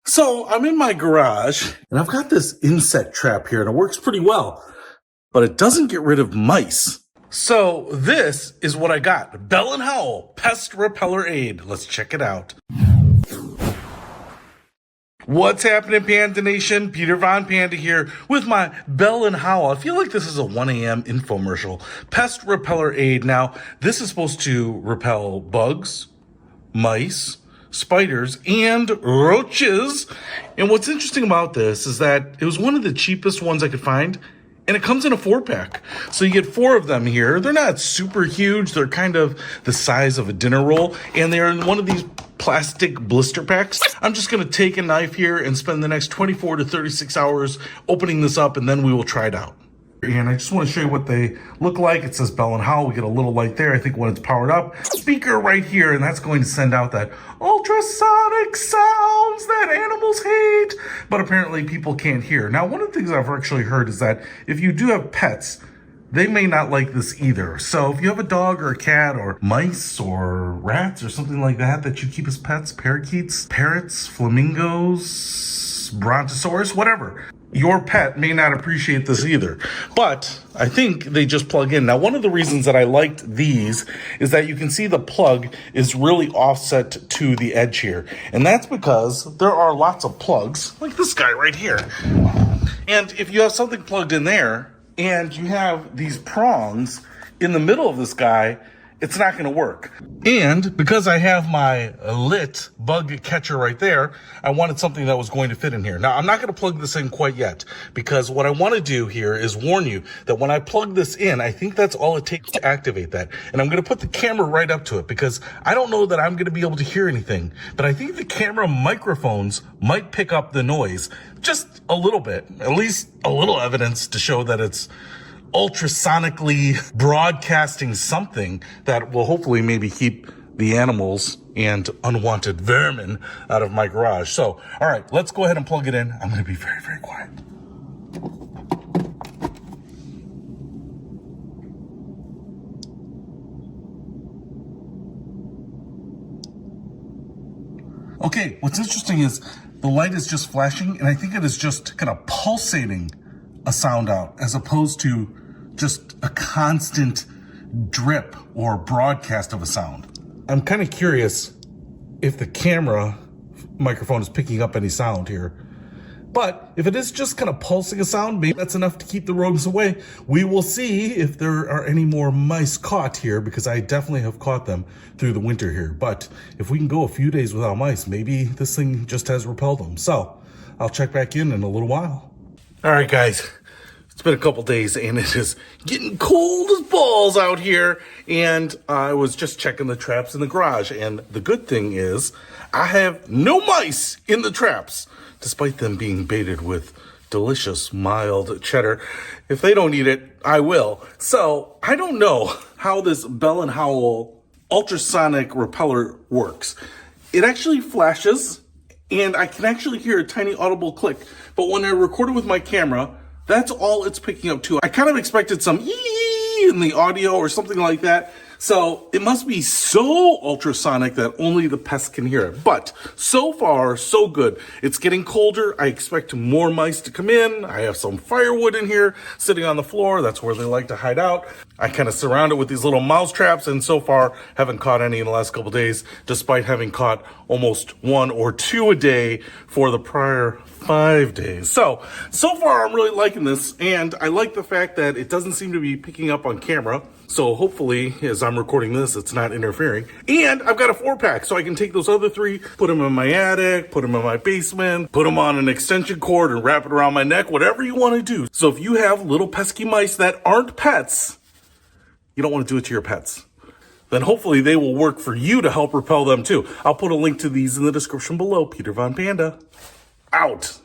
So I'm in my garage and I've got this insect trap here and it works pretty well, but it doesn't get rid of mice. So this is what I got. Bell+Howell Pest Repeller Aid. Let's check it out. What's happening, Panda Nation? Peter Von Panda here with my Bell+Howell. I feel like this is a 1 a.m. infomercial. Pest Repeller Aid. Now, this is supposed to repel bugs, mice, spiders, and roaches. And what's interesting about this is that it was one of the cheapest ones I could find, and it comes in a 4-pack. So you get 4 of them here. They're not super huge. They're kind of the size of a dinner roll, and they're in one of these plastic blister packs. I'm just going to take a knife here and spend the next 24 to 36 hours opening this up, and then we will try it out. And I just want to show you what they look like. It says Bell+Howell. We get a little light there, I think, when it's powered up. Speaker right here, and that's going to send out that ultrasonic sounds that animals hate, but apparently people can't hear. Now, one of the things I've actually heard is that if you do have pets, they may not like this either. So if you have a dog or a cat or mice or rats or something like that that you keep as pets, parakeets, parrots, flamingos, brontosaurus, whatever, your pet may not appreciate this either. But I think they just plug in. Now, one of the reasons that I liked these is that you can see the plug is really offset to the edge here. And that's because there are lots of plugs, like this guy right here. And if you have something plugged in there, and you have these prongs in the middle of this guy, it's not going to work. And because I have my lit bug catcher right there, I wanted something that was going to fit in here. Now, I'm not going to plug this in quite yet, because what I want to do here is warn you that when I plug this in, I think that's all it takes to activate that. And I'm going to put the camera right up to it, because I don't know that I'm going to be able to hear anything, but I think the camera microphones might pick up the noise just a little bit, at least a little evidence to show that it's ultrasonically broadcasting something that will hopefully maybe keep the animals and unwanted vermin out of my garage. So, all right, let's go ahead and plug it in. I'm going to be very, very quiet. Okay, what's interesting is the light is just flashing, and I think it is just kind of pulsating a sound out, as opposed to just a constant drip or broadcast of a sound. I'm kind of curious if the camera microphone is picking up any sound here. But if it is just kind of pulsing a sound, maybe that's enough to keep the rodents away. We will see if there are any more mice caught here, because I definitely have caught them through the winter here. But if we can go a few days without mice, maybe this thing just has repelled them. So I'll check back in a little while. All right, guys. It's been a couple days and it is getting cold as balls out here. And I was just checking the traps in the garage. And the good thing is I have no mice in the traps, despite them being baited with delicious mild cheddar. If they don't eat it, I will. So I don't know how this Bell+Howell ultrasonic repeller works. It actually flashes and I can actually hear a tiny audible click. But when I record it with my camera, that's all it's picking up too. I kind of expected some ee in the audio or something like that. So it must be so ultrasonic that only the pests can hear it. But so far, so good. It's getting colder. I expect more mice to come in. I have some firewood in here sitting on the floor. That's where they like to hide out. I kind of surround it with these little mouse traps, and so far haven't caught any in the last couple days, despite having caught almost 1 or 2 a day for the prior 5 days. So far I'm really liking this, and I like the fact that it doesn't seem to be picking up on camera. So hopefully, as I'm recording this, it's not interfering. And I've got a 4-pack, so I can take those other 3, put them in my attic, put them in my basement, put them on an extension cord and wrap it around my neck, whatever you want to do. So if you have little pesky mice that aren't pets, you don't want to do it to your pets, then hopefully they will work for you to help repel them too. I'll put a link to these in the description below. Peter Von Panda, out.